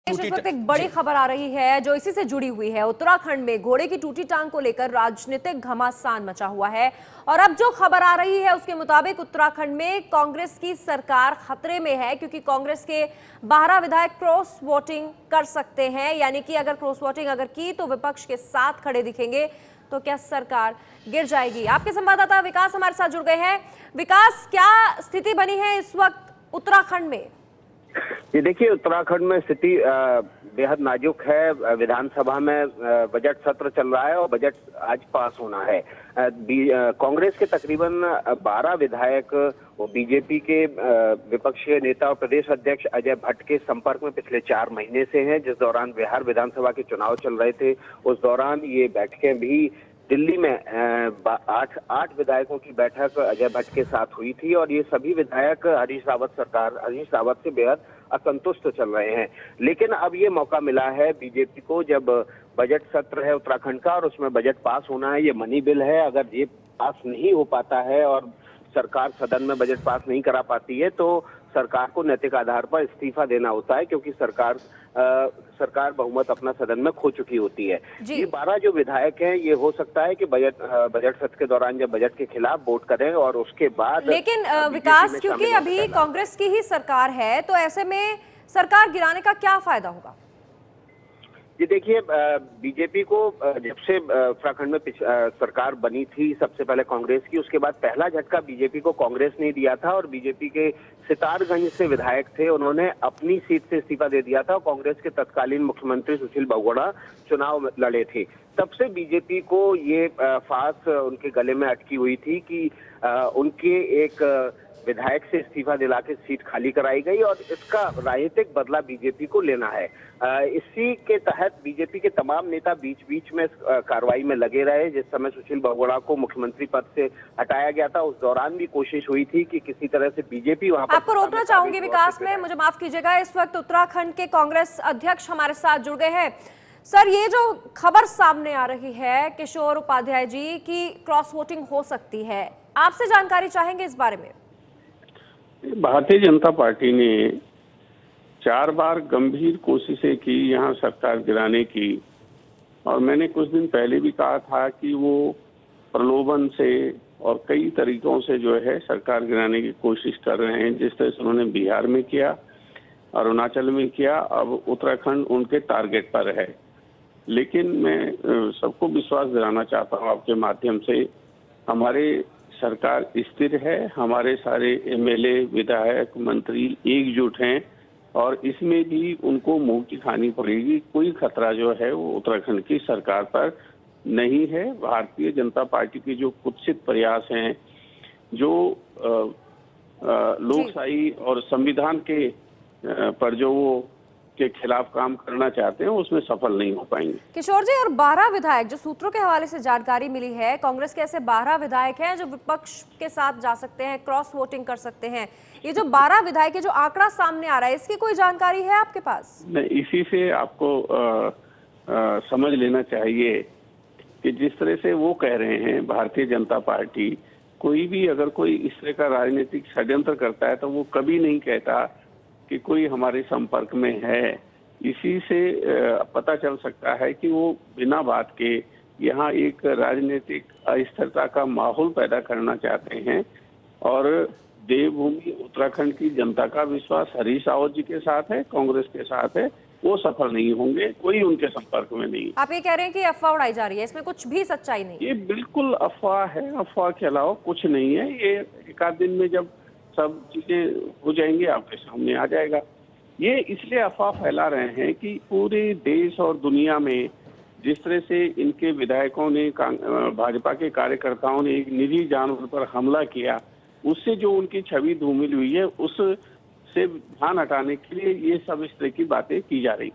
इस वक्त एक बड़ी खबर आ रही है जो इसी से जुड़ी हुई है। उत्तराखंड में घोड़े की टूटी टांग को लेकर राजनीतिक घमासान मचा हुआ है और अब जो खबर आ रही है उसके मुताबिक उत्तराखंड में कांग्रेस की सरकार खतरे में है, क्योंकि कांग्रेस के 12 विधायक क्रॉस वोटिंग कर सकते हैं। यानी कि अगर क्रॉस वोटिंग की तो विपक्ष के साथ खड़े दिखेंगे तो क्या सरकार गिर जाएगी। आपके संवाददाता विकास हमारे साथ जुड़ गए हैं। विकास, क्या स्थिति बनी है इस वक्त उत्तराखंड में? ये देखिए, उत्तराखंड में स्थिति बेहद नाजुक है। विधानसभा में बजट सत्र चल रहा है और बजट आज पास होना है। कांग्रेस के तकरीबन 12 विधायक बीजेपी के विपक्षी नेता और प्रदेश अध्यक्ष अजय भट्ट के संपर्क में पिछले 4 महीने से हैं। जिस दौरान बिहार विधानसभा के चुनाव चल रहे थे उस दौरान ये बैठकें भी दिल्ली में 8 विधायकों की बैठक अजय भट्ट के साथ हुई थी और ये सभी विधायक हरीश रावत से बेहद असंतुष्ट चल रहे हैं। लेकिन अब ये मौका मिला है बीजेपी को, जब बजट सत्र है उत्तराखंड का और उसमें बजट पास होना है। ये मनी बिल है, अगर ये पास नहीं हो पाता है और सरकार सदन में बजट पास नहीं करा पाती है तो सरकार को नैतिक आधार पर इस्तीफा देना होता है, क्योंकि सरकार बहुमत अपना सदन में खो चुकी होती है। ये 12 जो विधायक हैं, ये हो सकता है कि बजट सत्र के दौरान जब बजट के खिलाफ वोट करें और उसके बाद। लेकिन विकास, क्योंकि अभी कांग्रेस की ही सरकार है तो ऐसे में सरकार गिराने का क्या फायदा होगा? जी देखिए, बीजेपी को जब से उत्तराखंड में सरकार बनी थी सबसे पहले कांग्रेस की, उसके बाद पहला झटका बीजेपी को कांग्रेस ने दिया था और बीजेपी के सितारगंज से विधायक थे, उन्होंने अपनी सीट से इस्तीफा दे दिया था और कांग्रेस के तत्कालीन मुख्यमंत्री सुशील बहुगुणा चुनाव लड़े थे। तब से बीजेपी को ये फांस उनके गले में अटकी हुई थी कि उनके एक विधायक से इस्तीफा दिला के सीट खाली कराई गई और इसका राजनीतिक बदला बीजेपी को लेना है। इसी के तहत बीजेपी के तमाम नेता बीच बीच में कार्रवाई में लगे रहे। जिस समय सुशील बहुगुणा को मुख्यमंत्री पद से हटाया गया था उस दौरान भी कोशिश हुई थी कि किसी तरह से बीजेपी वहां पर। आपको रोकना चाहूंगी विकास में, मुझे माफ कीजिएगा। इस वक्त उत्तराखंड के कांग्रेस अध्यक्ष हमारे साथ जुड़ गए हैं। सर, ये जो खबर सामने आ रही है किशोर उपाध्याय जी की क्रॉस वोटिंग हो सकती है, आपसे जानकारी चाहेंगे इस बारे में। भारतीय जनता पार्टी ने 4 बार गंभीर कोशिशें की यहाँ सरकार गिराने की, और मैंने कुछ दिन पहले भी कहा था कि वो प्रलोभन से और कई तरीकों से जो है सरकार गिराने की कोशिश कर रहे हैं। जिस तरह से उन्होंने बिहार में किया, अरुणाचल में किया, अब उत्तराखंड उनके टारगेट पर है। लेकिन मैं सबको विश्वास दिलाना चाहता हूँ आपके माध्यम से, हमारे सरकार स्थिर है, हमारे सारे एमएलए, विधायक, मंत्री एकजुट हैं और इसमें भी उनको मुंह की खानी पड़ेगी। कोई खतरा जो है वो उत्तराखंड की सरकार पर नहीं है। भारतीय जनता पार्टी के जो कुत्सित प्रयास हैं, जो लोकशाही और संविधान के पर जो वो के खिलाफ काम करना चाहते हैं, उसमें सफल नहीं हो पाएंगे। किशोर जी, और 12 विधायक, जो सूत्रों के हवाले से जानकारी मिली है, कांग्रेस के ऐसे 12 विधायक हैं जो विपक्ष के साथ जा सकते हैं, क्रॉस वोटिंग कर सकते हैं। ये जो 12 विधायक है, जो आंकड़ा सामने आ रहा है, इसकी कोई जानकारी है आपके पास? नहीं, इसी से आपको समझ लेना चाहिए कि जिस तरह से वो कह रहे हैं भारतीय जनता पार्टी, कोई भी अगर कोई इस तरह का राजनीतिक षड्यंत्र करता है तो वो कभी नहीं कहता कि कोई हमारे संपर्क में है। इसी से पता चल सकता है कि वो बिना बात के यहाँ एक राजनीतिक अस्थिरता का माहौल पैदा करना चाहते हैं और देवभूमि उत्तराखंड की जनता का विश्वास हरीश रावत जी के साथ है, कांग्रेस के साथ है, वो सफल नहीं होंगे, कोई उनके संपर्क में नहीं। आप ये कह रहे हैं कि अफवाह उड़ाई जा रही है, इसमें कुछ भी सच्चाई नहीं? ये बिल्कुल अफवाह है, अफवाह के अलावा कुछ नहीं है। ये एक आध दिन में जब सब चीजें हो जाएंगी आपके सामने आ जाएगा। ये इसलिए अफवाह फैला रहे हैं कि पूरे देश और दुनिया में जिस तरह से इनके विधायकों ने, भाजपा के कार्यकर्ताओं ने एक निजी जानवर पर हमला किया, उससे जो उनकी छवि धूमिल हुई है, उससे ध्यान हटाने के लिए ये सब इस तरह की बातें की जा रही।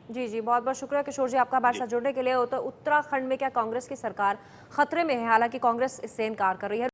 जी जी, बहुत बहुत शुक्रिया किशोर जी आपका हमारे साथ जुड़ने के लिए। उत्तराखंड में क्या कांग्रेस की सरकार खतरे में है? हालांकि कांग्रेस इससे इनकार कर रही है।